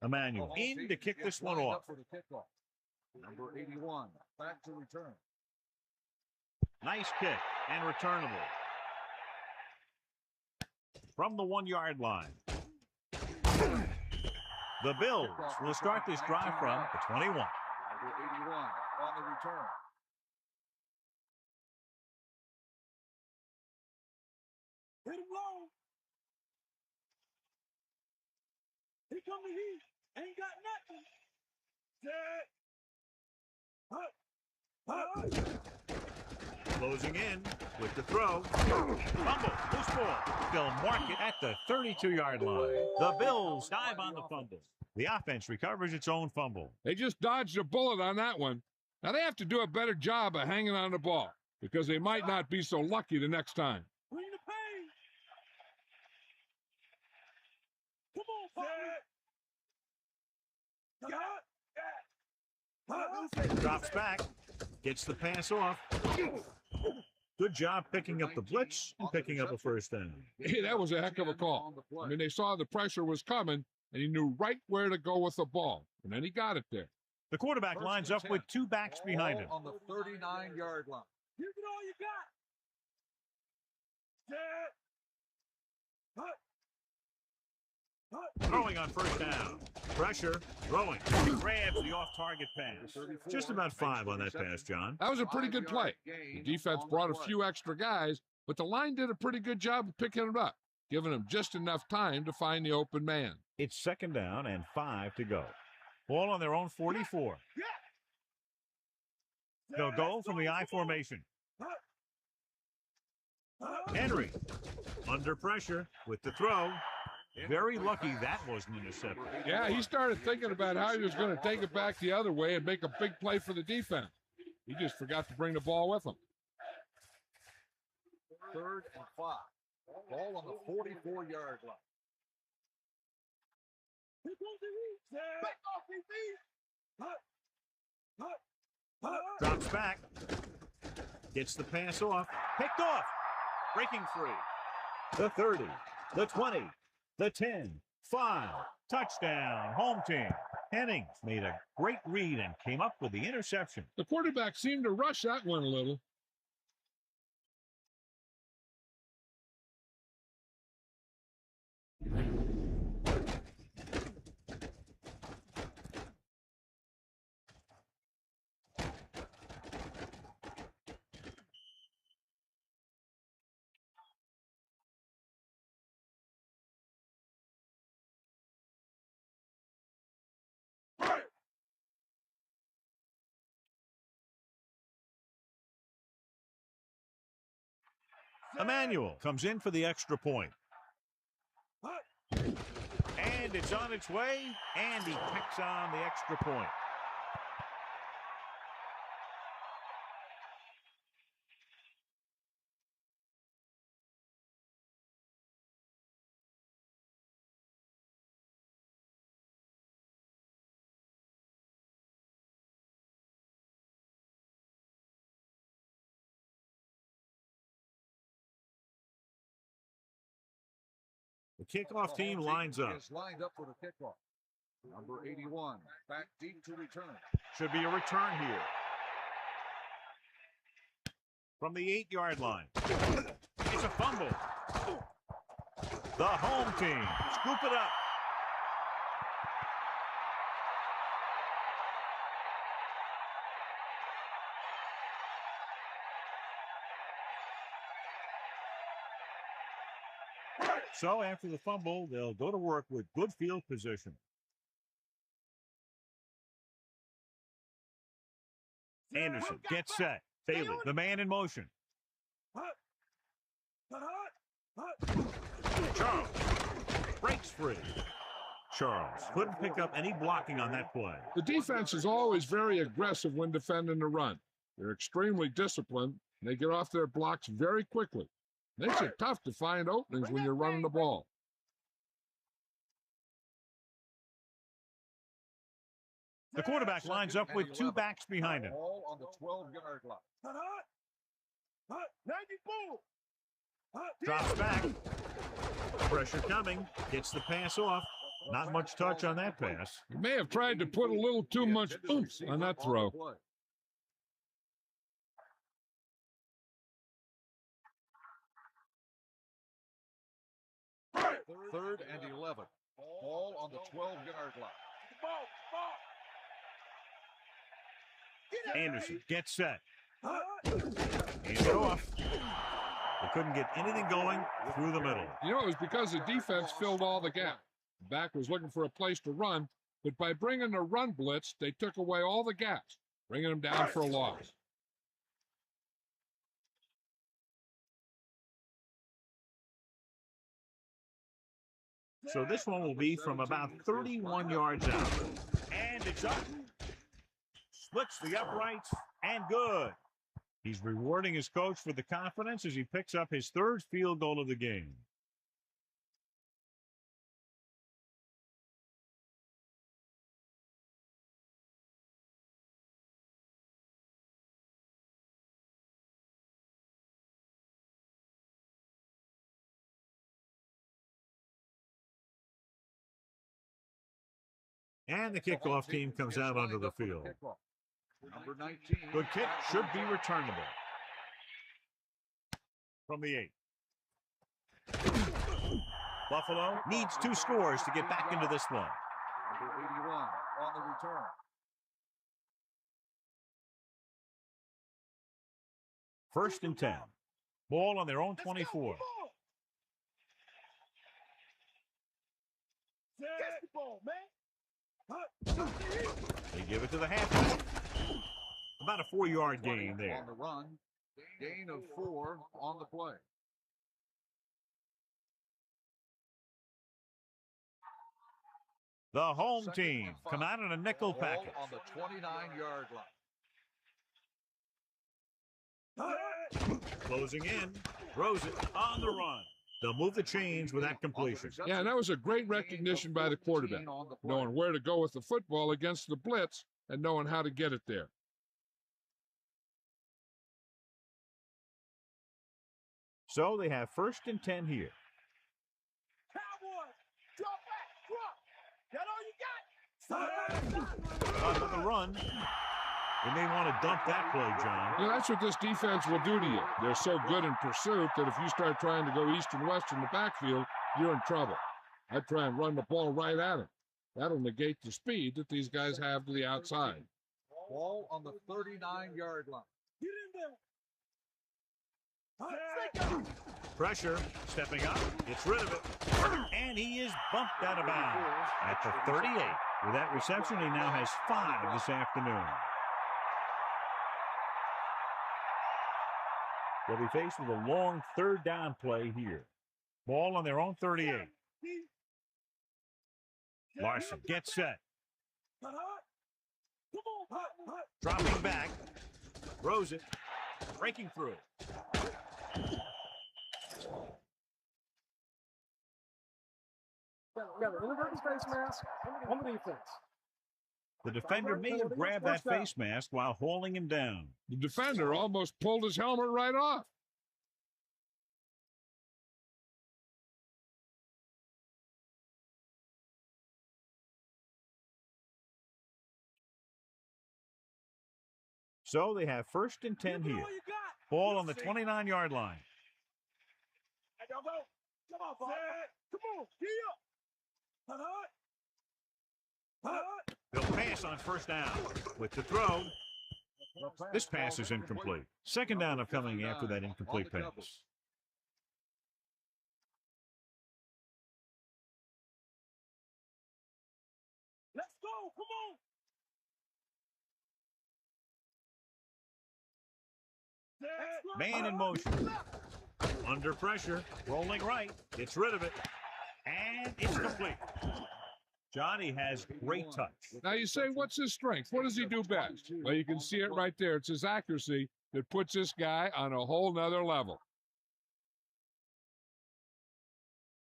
Emmanuel in to kick this one off. Number 81, back to return. Nice kick and returnable. From the 1-yard line. The Bills will start this drive from the 21. Number 81 on the return. Hit him low. Here come the heat. Ain't got nothing. Closing in with the throw. Fumble. Loose ball. They'll mark it at the 32-yard line. The Bills dive on the fumble. The offense recovers its own fumble. They just dodged a bullet on that one. Now they have to do a better job of hanging on the ball because they might not be so lucky the next time. Bring the pain. Come on, partner. Drops back. Gets the pass off. Good job picking up the blitz and picking up a first down. Hey, that was a heck of a call. I mean, they saw the pressure was coming, and he knew right where to go with the ball, and then he got it there. The quarterback lines up with 2 backs behind him. On the 39-yard line. Give it all you got. Throwing on first down. Pressure. Throwing. Grabs the off-target pass. Just about 5 on that pass, John. That was a pretty good play. The defense brought a few extra guys, but the line did a pretty good job of picking it up, giving them just enough time to find the open man. It's 2nd down and 5 to go. Ball on their own 44. They'll go from the I formation. Henry under pressure with the throw. Very lucky that wasn't intercepted. Yeah, he started thinking about how he was going to take it back the other way and make a big play for the defense. He just forgot to bring the ball with him. 3rd and 5. Ball on the 44-yard line. Drops back. Gets the pass off. Picked off. Breaking free. The 30. The 20. The 10. 5. Touchdown. Home team. Hennings made a great read and came up with the interception. The quarterback seemed to rush that one a little. Emmanuel comes in for the extra point. And it's on its way, and he picks on the extra point. The kickoff team lines up. Is lined up for the kickoff. Number 81, back deep to return. Should be a return here. From the 8-yard line. It's a fumble. The home team scoop it up. So after the fumble, they'll go to work with good field position. Anderson gets set. Bailey, the man in motion. Charles breaks free. Charles couldn't pick up any blocking on that play. The defense is always very aggressive when defending the run. They're extremely disciplined, and they get off their blocks very quickly. Makes it tough to find openings when you're running the ball. The quarterback lines up with 2 backs behind him. All on the 12-yard line. Drops back. Pressure coming. Gets the pass off. Not much touch on that pass. He may have tried to put a little too much oomph on that throw. Third and 11. Ball on the 12-yard line. Anderson gets set. Hands it off. They couldn't get anything going through the middle. You know, it was because the defense filled all the gaps. The back was looking for a place to run, but by bringing a run blitz, they took away all the gaps, bringing them down for a loss. So this one will be from about 31 yards out. And it's up. Splits the uprights, and good. He's rewarding his coach for the confidence as he picks up his 3rd field goal of the game. And the kickoff team comes out onto the field. Number 19. Good kick, should be returnable. From the 8. Buffalo needs 2 scores to get back into this one. Number 81 on the return. First and 10. Ball on their own 24. Catch the ball, man. They give it to the halfback. About a 4-yard gain there. On the run, gain of 4 on the play. The home team come out in a nickel package. On the 29-yard line. Closing in, throws it on the run. They'll move the chains with that completion. Yeah, and that was a great recognition by the quarterback, knowing where to go with the football against the blitz and knowing how to get it there. So they have first and 10 here. Cowboys, drop back, drop. That all you got? On the run. They may want to dump that play, John. You know, that's what this defense will do to you. They're so good in pursuit that if you start trying to go east and west in the backfield, you're in trouble. I'd try and run the ball right at them. That'll negate the speed that these guys have to the outside. Ball on the 39-yard line. Get in there. Pressure, stepping up, gets rid of it, and he is bumped out of bounds at the 38. With that reception, he now has 5 this afternoon. They'll be faced with a long third down play here. Ball on their own 38. Larson gets set. Dropping back. Throws it. Breaking through. Got an inadvertent face mask on the defense. The defender may have grabbed that face mask while hauling him down. The defender almost pulled his helmet right off. So they have 1st and 10 here. Ball on the 29-yard line. Come on, Bob. Come on, They'll pass on 1st down. With the throw, this pass is incomplete. 2nd down of coming after that incomplete pass. Let's go. Come on. Man in motion. Under pressure. Rolling right. Gets rid of it. And it's complete. Johnny has great touch. Now you say, what's his strength? What does he do best? Well, you can see it right there. It's his accuracy that puts this guy on a whole nother level.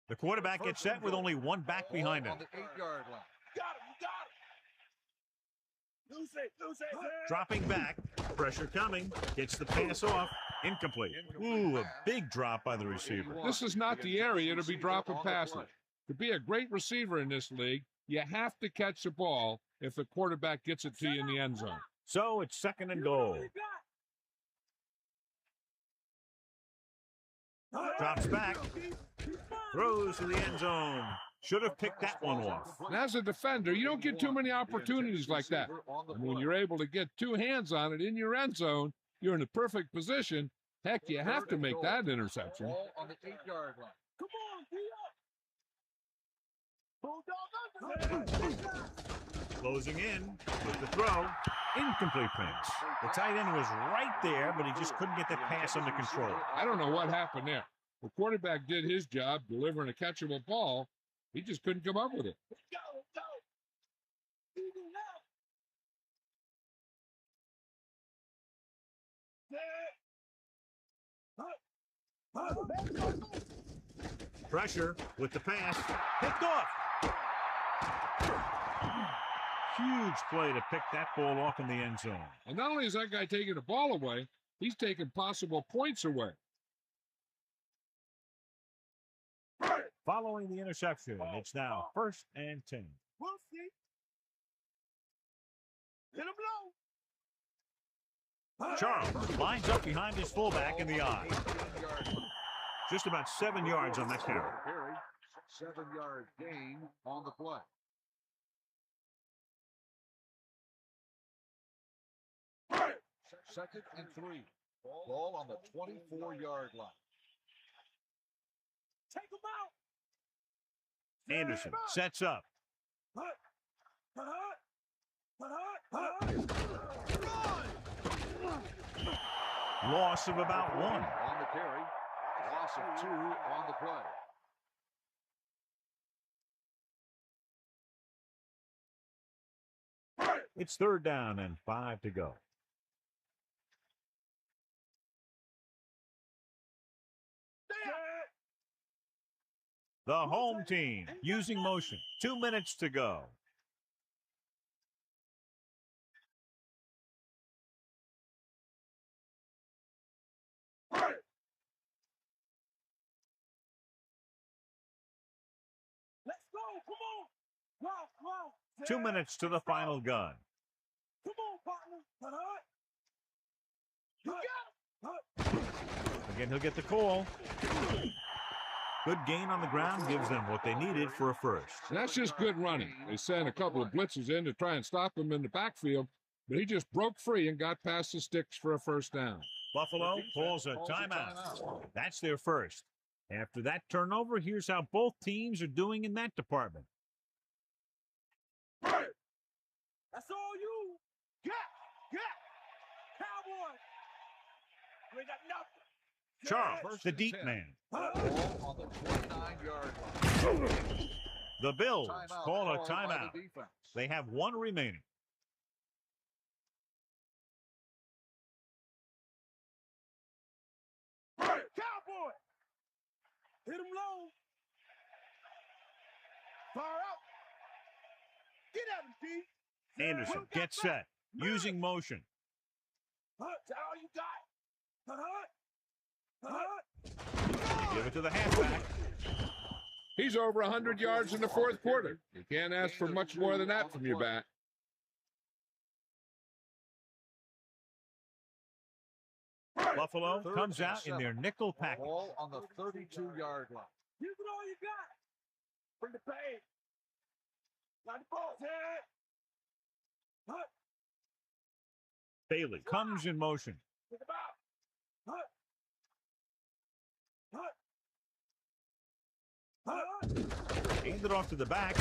The quarterback gets set with only one back behind him. On the 8-yard line. Got him. You got him. Lose it. Dropping back. Pressure coming. Gets the pass off. Incomplete. Ooh, a big drop by the receiver. This is not the area to be dropping passes. To be a great receiver in this league, you have to catch the ball if the quarterback gets it to you in the end zone. So it's 2nd and goal. Drops back. Throws to the end zone. Should have picked that one off. And as a defender, you don't get too many opportunities like that. And when you're able to get 2 hands on it in your end zone, you're in the perfect position. Heck, you have to make that interception. Ball on the 8-yard line. Come on, Closing in with the throw. Incomplete pass. The tight end was right there, but he just couldn't get that pass under control. I don't know what happened there. The quarterback did his job delivering a catchable ball. He just couldn't come up with it. Pressure with the pass. Picked off. Huge play to pick that ball off in the end zone. And not only is that guy taking the ball away, he's taking possible points away. Following the interception, it's now 1st and 10. We'll see. Hit him low. Charles lines up behind his fullback in the eye. Just about 7 yards on that carry. 7-yard gain on the play. Second and 3. Ball on the 24-yard line. Take him out. Anderson sets up. Loss of about 1. On the carry. Loss of 2 on the play. It's 3rd down and 5 to go. The home team using motion. 2 minutes to go. Let's go. Come on. Wow. 2 minutes to the final gun. Come on, partner. You got it. Again, he'll get the call. Good gain on the ground gives them what they needed for a first. And that's just good running. They sent a couple of blitzes in to try and stop him in the backfield, but he just broke free and got past the sticks for a first down. Buffalo calls a timeout. That's their first. After that turnover, here's how both teams are doing in that department. That's all you. Cowboy. You ain't got nothing. Charles, the deep man. Ball on the 29-yard line. The Bills Timeout call a called by timeout. the defense. They have one remaining. Cowboy! Hit him low. Far out. Get at him, D. Anderson gets set, using motion. Is that all you got? Give it to the halfback. He's over 100 yards in the fourth quarter. You can't ask for much more than that from your back. Buffalo comes out in their nickel package. Ball on the 32-yard line. Give it all you got. Bring the pain. Got the ball, Ted. Bailey comes in motion. Think about. Handed off to the back.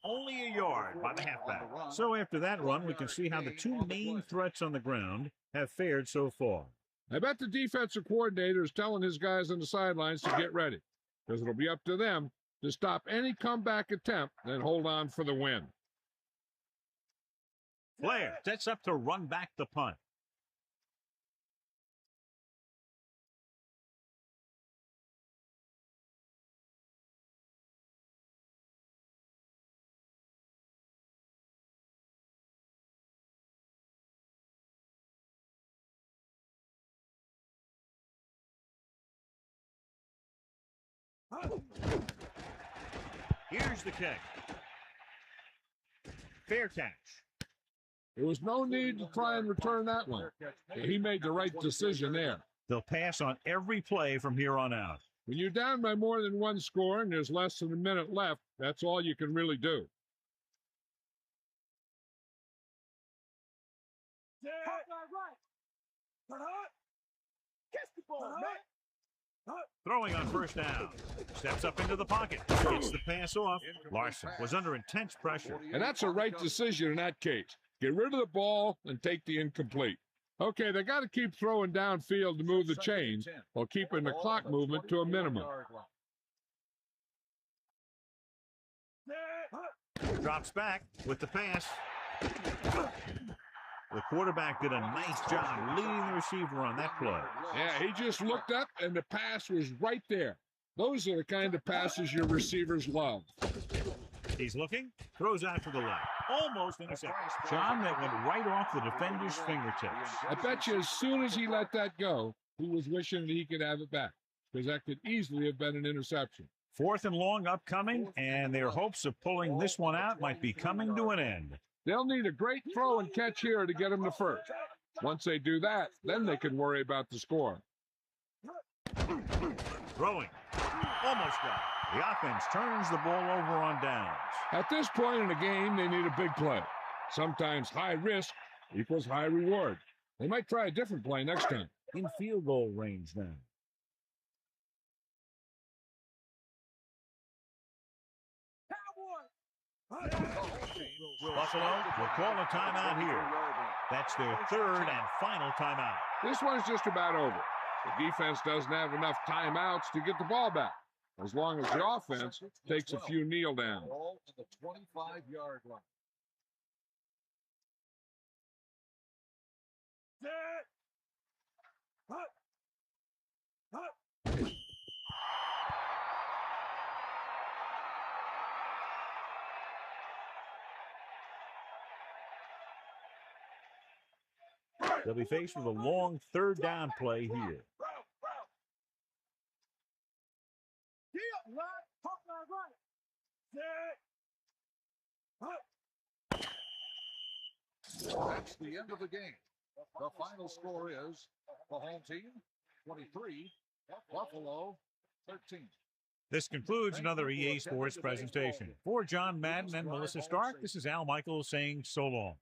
Only a yard by the halfback. So after that run, we can see how the two main threats on the ground have fared so far. I bet the defensive coordinator is telling his guys on the sidelines to get ready, because it'll be up to them to stop any comeback attempt and hold on for the win. Blair sets up to run back the punt. Here's the kick. Fair catch. There was no need to try and return that one. He made the right decision there. They'll pass on every play from here on out. When you're down by more than one score and there's less than a minute left, that's all you can really do. Catch the ball, man. Throwing on first down. Steps up into the pocket. Gets the pass off. Larson was under intense pressure. And that's a right decision in that case. Get rid of the ball and take the incomplete. Okay, they got to keep throwing downfield to move the chains while keeping the clock movement to a minimum. Drops back with the pass. The quarterback did a nice job leading the receiver on that play. Yeah, he just looked up and the pass was right there. Those are the kind of passes your receivers love. He's looking, throws out to the left. Almost intercepted. John, that went right off the defender's fingertips. I bet you as soon as he let that go, he was wishing that he could have it back, because that could easily have been an interception. 4th and long upcoming, and their hopes of pulling this one out might be coming to an end. They'll need a great throw and catch here to get them to first. Once they do that, then they can worry about the score. Throwing. Almost got it. The offense turns the ball over on downs. At this point in the game, they need a big play. Sometimes high risk equals high reward. They might try a different play next time. In field goal range now. Buffalo will call a timeout here. That's their 3rd and final timeout. This one's just about over. The defense doesn't have enough timeouts to get the ball back, as long as the offense takes a few kneel downs. Ball to the 25-yard line. They'll be faced with a long 3rd down play here. That's the end of the game. The final score is the home team 23, Buffalo 13. This concludes another EA Sports presentation. For John Madden and Melissa Stark, this is Al Michaels saying so long.